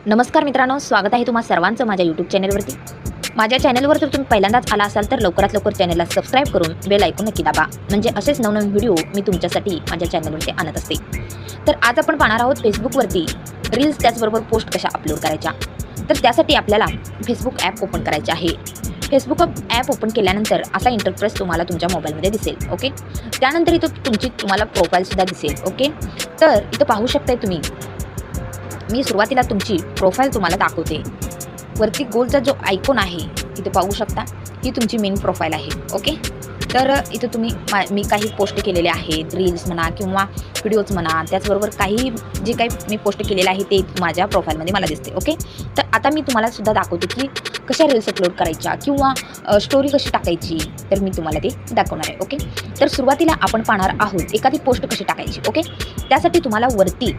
नमस्कार मित्रांनो, स्वागत आहे तुम्हा सर्वांचं माझ्या यूट्यूब चॅनलवरती. माझ्या चॅनलवर जर तुम्ही पहिल्यांदाच आला असाल तर लवकरात लवकर चॅनलला सबस्क्राईब करून बेल आयकॉन नक्की दाबा, म्हणजे असेच नवनवीन व्हिडिओ मी तुमच्यासाठी माझ्या चॅनलवरती आणत असते. तर आज आपण पाहणार आहोत फेसबुकवरती रील्स त्याचबरोबर पोस्ट कशा अपलोड करायच्या. तर त्यासाठी आपल्याला फेसबुक ॲप ओपन करायचे आहे. फेसबुक ॲप ओपन केल्यानंतर असा इंटरफेस तुम्हाला तुमच्या मोबाईलमध्ये दिसेल. ओके, त्यानंतर इथं तुम्हाला प्रोफाईलसुद्धा दिसेल. ओके, तर इथं पाहू शकताय तुम्ही, मी सुरुवातीला तुमची प्रोफाईल तुम्हाला दाखवते. वरती गोलचा जो आयकॉन आहे इथे पाहू शकता, ही तुमची मेन प्रोफाईल आहे. ओके, तर इथं तुम्ही मी काही पोस्ट केलेले आहेत, रील्स म्हणा किंवा व्हिडिओज म्हणा, त्याचबरोबर काही जे काही मी पोस्ट केलेलं आहे ते माझ्या प्रोफाईलमध्ये मला दिसते. ओके, तर आता मी तुम्हाला सुद्धा दाखवते की कशा रील्स अपलोड करायच्या किंवा स्टोरी कशी टाकायची, तर मी तुम्हाला ते दाखवणार आहे. ओके, तर सुरुवातीला आपण पाहणार आहोत एखादी पोस्ट कशी टाकायची. ओके, त्यासाठी तुम्हाला वरती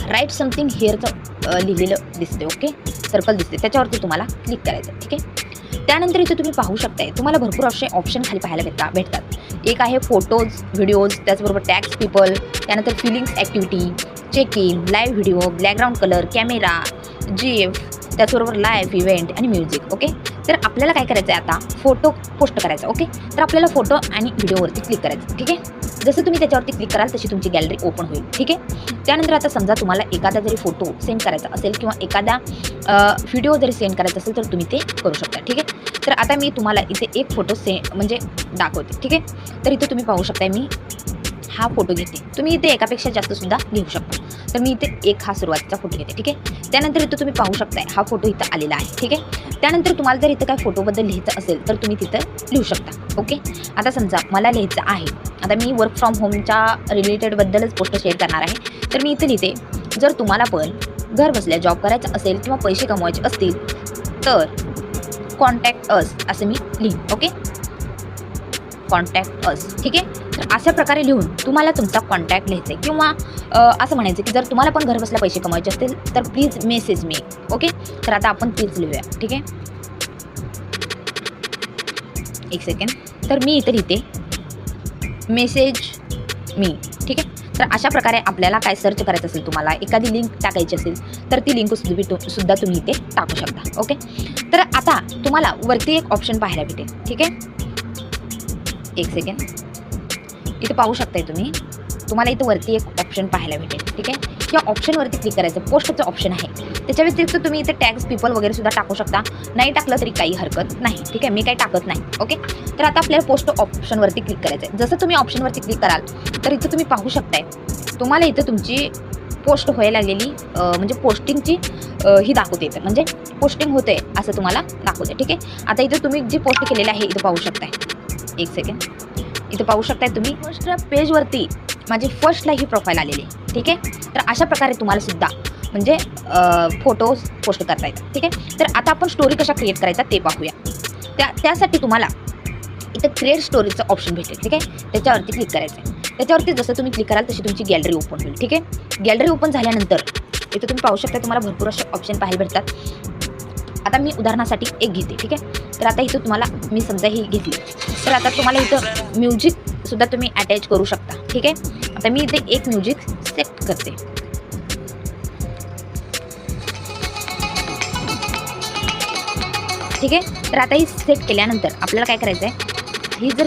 राईट समथिंग हेअरचं लिहिलेलं दिसते. ओके, सर्कल दिसते, त्याच्यावरती तुम्हाला क्लिक करायचं. ठीक आहे, त्यानंतर इथे तुम्ही पाहू शकताय तुम्हाला भरपूर असे ऑप्शन खाली पाहायला भेटतात. एक आहे फोटोज, व्हिडिओज, त्याचबरोबर टॅग्स पीपल, त्यानंतर feelings activity, check in, live video, background colour, camera, GIF, त्याचबरोबर लाईव्ह इव्हेंट आणि म्युझिक. ओके, तर आपल्याला काय करायचं आहे, आता फोटो पोस्ट करायचा. ओके, तर आपल्याला फोटो आणि व्हिडिओवरती क्लिक करायचं. ठीक आहे, जसं तुम्ही त्याच्यावरती क्लिक कराल तशी तुमची गॅलरी ओपन होईल. ठीक आहे, त्यानंतर आता समजा तुम्हाला एखादा जरी फोटो सेंड करायचा असेल किंवा एखादा व्हिडिओ जरी सेंड करायचा असेल तर तुम्ही ते करू शकता. ठीक आहे, तर आता मी तुम्हाला इथे एक फोटो म्हणजे दाखवते. ठीक आहे, तर इथे तुम्ही पाहू शकता मी हा फोटो घेते. तुम्ही इथे एकापेक्षा जास्तसुद्धा घेऊ शकता. तर मी इथे एक हा सुरुवातीचा फोटो घेते. ठीक आहे, त्यानंतर इथं तुम्ही पाहू शकताय हा फोटो इथं आलेला आहे. ठीक आहे, त्यानंतर तुम्हाला जर इथं काय फोटोबद्दल लिहायचं असेल तर तुम्ही तिथं लिहू शकता. ओके, आता समजा मला लिहायचं आहे, आता मी वर्क फ्रॉम होमच्या रिलेटेडबद्दलच पोस्ट शेअर करणार आहे. तर मी इथे लिहिते, जर तुम्हाला पण घर बसल्या जॉब करायचा असेल किंवा पैसे कमवायचे असतील तर कॉन्टॅक्ट अस असं मी लिहीन. ओके, कॉन्टॅक्ट अस. ठीक आहे, तर अशा प्रकारे लिहून तुम्हाला तुमचा कॉन्टॅक्ट लिहायचा आहे किंवा असं म्हणायचं की जर तुम्हाला पण घर बसल्या पैसे कमवायचे असतील तर प्लीज मेसेज मी. ओके, तर आता आपण तेच लिहूया. ठीक आहे, एक सेकंड. तर मी इथे लिहिते मेसेज मी. ठीक आहे, तर अशा प्रकारे आपल्याला काय सर्च करायचं असेल, तुम्हाला एखादी लिंक टाकायची असेल तर ती लिंक सुद्धा तुम्ही इथे टाकू शकता. ओके, तर आता तुम्हाला वरती एक ऑप्शन पाहायला भेटेल. ठीक आहे, एक सेकंड. इथे पाहू शकताय तुम्हाला इथं वरती एक ऑप्शन पाहायला भेटेल. ठीक आहे, या ऑप्शनवरती क्लिक करायचं. पोस्टचं ऑप्शन आहे, त्याच्या व्यतिरिक्त तुम्ही इथे टॅग्स पीपल वगैरे सुद्धा टाकू शकता. नाही टाकलं तरी काही हरकत नाही. ठीक आहे, मी काही टाकत नाही. ओके, तर आता आपल्याला पोस्ट ऑप्शनवरती क्लिक करायचं आहे. जसं तुम्ही ऑप्शनवरती क्लिक कराल तर इथं तुम्ही पाहू शकताय तुम्हाला इथं तुमची पोस्ट व्हायला लागलेली म्हणजे पोस्टिंगची ही दाखवते येतं, म्हणजे पोस्टिंग होते असं तुम्हाला दाखवते. ठीक आहे, आता इथं तुम्ही जी पोस्ट केलेली आहे इथं पाहू शकताय. एक सेकंड. इथं पाहू शकताय तुम्ही फर्स्ट पेजवरती माझी फर्स्टला ही प्रोफाईल आलेली आहे. ठीक आहे, तर अशा प्रकारे तुम्हाला सुद्धा म्हणजे फोटोज पोस्ट करता येतात. ठीक आहे, तर आता आपण स्टोरी कशा क्रिएट करायचा ते पाहूया. त्यासाठी तुम्हाला इथं क्रिएट स्टोरीचं ऑप्शन भेटेल. ठीक आहे, त्याच्यावरती क्लिक करायचं आहे. त्याच्यावरती जसं तुम्ही क्लिक कराल तशी तुमची गॅलरी ओपन होईल. ठीक आहे, गॅलरी ओपन झाल्यानंतर इथं तुम्ही पाहू शकता तुम्हाला भरपूर असे ऑप्शन पाहायला भेटतात. आता मी उदाहरणासाठी एक घेते. ठीक आहे, तर आता इथं तुम्हाला मी समजा ही घेतली, तर आता तुम्हाला इथं म्युझिकसुद्धा तुम्ही अटॅच करू शकता. ठीक आहे, आता मी इथे एक म्युझिक सेट करते. ठीक आहे, तर आता ही सेट केल्यानंतर आपल्याला काय करायचं आहे, ही जर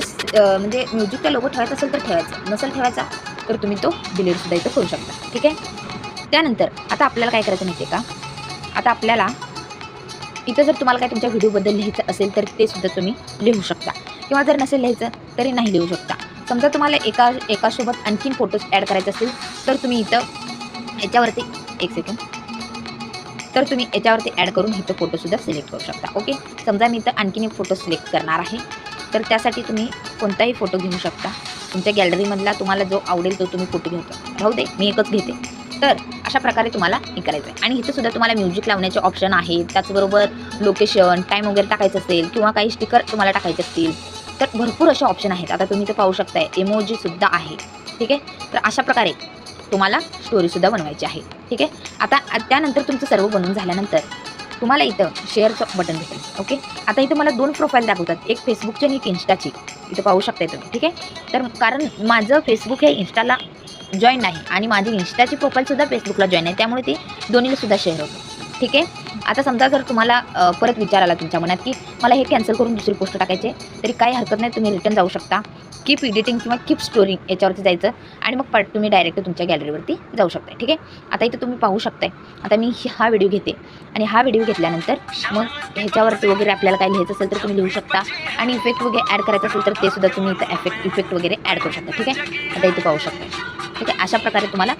म्हणजे म्युझिकचा लोगो ठेवायचा असेल तर ठेवायचा, नसेल ठेवायचा तर तुम्ही तो डिलीटसुद्धा इथं करू शकता. ठीक आहे, त्यानंतर आता आपल्याला काय करायचं माहिती आहे का, आता आपल्याला इथं जर तुम्हाला काय तुमच्या व्हिडिओबद्दल लिहायचं असेल तर ते सुद्धा तुम्ही लिहू शकता किंवा जर नसेल लिहायचं तरी नाही लिहू शकता. समजा तुम्हाला एकासोबत आणखीन फोटोज ॲड करायचे असतील तर तुम्ही इथं याच्यावरती एक सेकंड, तर तुम्ही याच्यावरती ॲड करून इथं फोटोसुद्धा सिलेक्ट करू शकता. ओके, समजा मी इथं आणखीन एक फोटो सिलेक्ट करणार आहे, तर त्यासाठी तुम्ही कोणताही फोटो घेऊ शकता. तुमच्या गॅलरीमधला तुम्हाला जो आवडेल तो तुम्ही फोटो घेऊ. राहू दे, मी एकच घेते. तर अशा प्रकारे तुम्हाला हे करायचं आहे. आणि इथं सुद्धा तुम्हाला म्युझिक लावण्याचे ऑप्शन आहेत, त्याचबरोबर लोकेशन, टाईम वगैरे टाकायचं असेल किंवा काही स्टिकर तुम्हाला टाकायचे असतील तर भरपूर असे ऑप्शन आहेत. आता तुम्ही इथं पाहू शकताय इमोजीसुद्धा आहे. ठीक आहे, तर अशा प्रकारे तुम्हाला स्टोरीसुद्धा बनवायची आहे. ठीक आहे, आता त्यानंतर तुमचं सर्व बनवून झाल्यानंतर तुम्हाला इथं शेअरचं बटन भेटेल. ओके, आता इथं मला 2 प्रोफाईल दाखवतात, एक फेसबुकची आणि एक इन्स्टाची. इथं पाहू शकताय तुम्ही. ठीक आहे, तर कारण माझं फेसबुक हे इन्स्टाला जॉईन नाही आणि माझी इन्स्टाची प्रोफाईलसुद्धा फेसबुकला जॉईन आहे, त्यामुळे ते दोन्हीला सुद्धा शेअर होतं. ठीक आहे. आता समजा जर तुम्हाला परत विचार आला तुमच्या मनात की मला हे कॅन्सल करून दुसरी पोस्ट टाकायची आहे, तरी काही हरकत नाही. तुम्ही रिटर्न जाऊ शकता. कीप एडिटिंग किंवा कीप स्टोरी याच्यावरती जायचं आणि मग तुम्ही डायरेक्ट तुमच्या गॅलरीवरती जाऊ शकता. ठीक आहे. आता इथे तुम्ही पाहू शकताय. आता मी हा व्हिडिओ घेते आणि हा व्हिडिओ घेतल्यानंतर मग ह्याच्यावरती वगैरे आपल्याला काय लिहायचं असेल तर तुम्ही लिहू शकता आणि इफेक्ट वगैरे ॲड करायचं असेल तर ते सुद्धा तुम्ही इथं इफेक्ट वगैरे ॲड करू शकता. ठीक आहे. आता इथे पाहू शकता. ठीक आहे. अशा प्रकारे तुम्हाला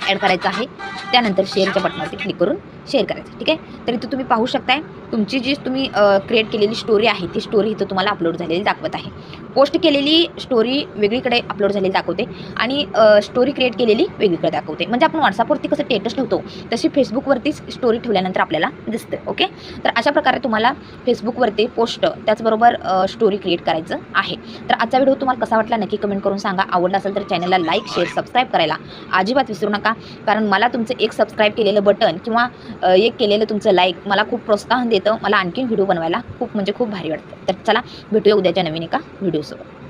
ॲड करायचं आहे. त्यानंतर शेअरच्या बटनावरती क्लिक करून शेअर करायचं. ठीक आहे. तर इथं तुम्ही पाहू शकताय तुमची जी तुम्ही क्रिएट केलेली स्टोरी आहे ती स्टोरी इथं तुम्हाला अपलोड झालेली दाखवत आहे. पोस्ट केलेली स्टोरी वेगळीकडे अपलोड झालेली दाखवते आणि स्टोरी क्रिएट केलेली वेगळीकडे दाखवते. म्हणजे आपण व्हॉट्सअपवरती कसं स्टेटस ठेवतो तशी फेसबुकवरतीच स्टोरी ठेवल्यानंतर आपल्याला दिसते. ओके. तर अशा प्रकारे तुम्हाला फेसबुकवरती पोस्ट त्याचबरोबर स्टोरी क्रिएट करायचं आहे. तर आजचा व्हिडिओ तुम्हाला कसा वाटला नक्की कमेंट करून सांगा. आवडला असेल तर चॅनलला लाईक शेअर सबस्क्राईब करायला अजिबात विसरू नका. कारण मला तुमचं एक सबस्क्राईब केलेलं बटन किंवा एक केलेलं तुमचं लाईक मला खूप प्रोत्साहन देतं. मला आणखीन व्हिडिओ बनवायला खूप म्हणजे खूप भारी वाटतं. तर चला भेटूया उद्याच्या नवीन एका व्हिडिओसोबत.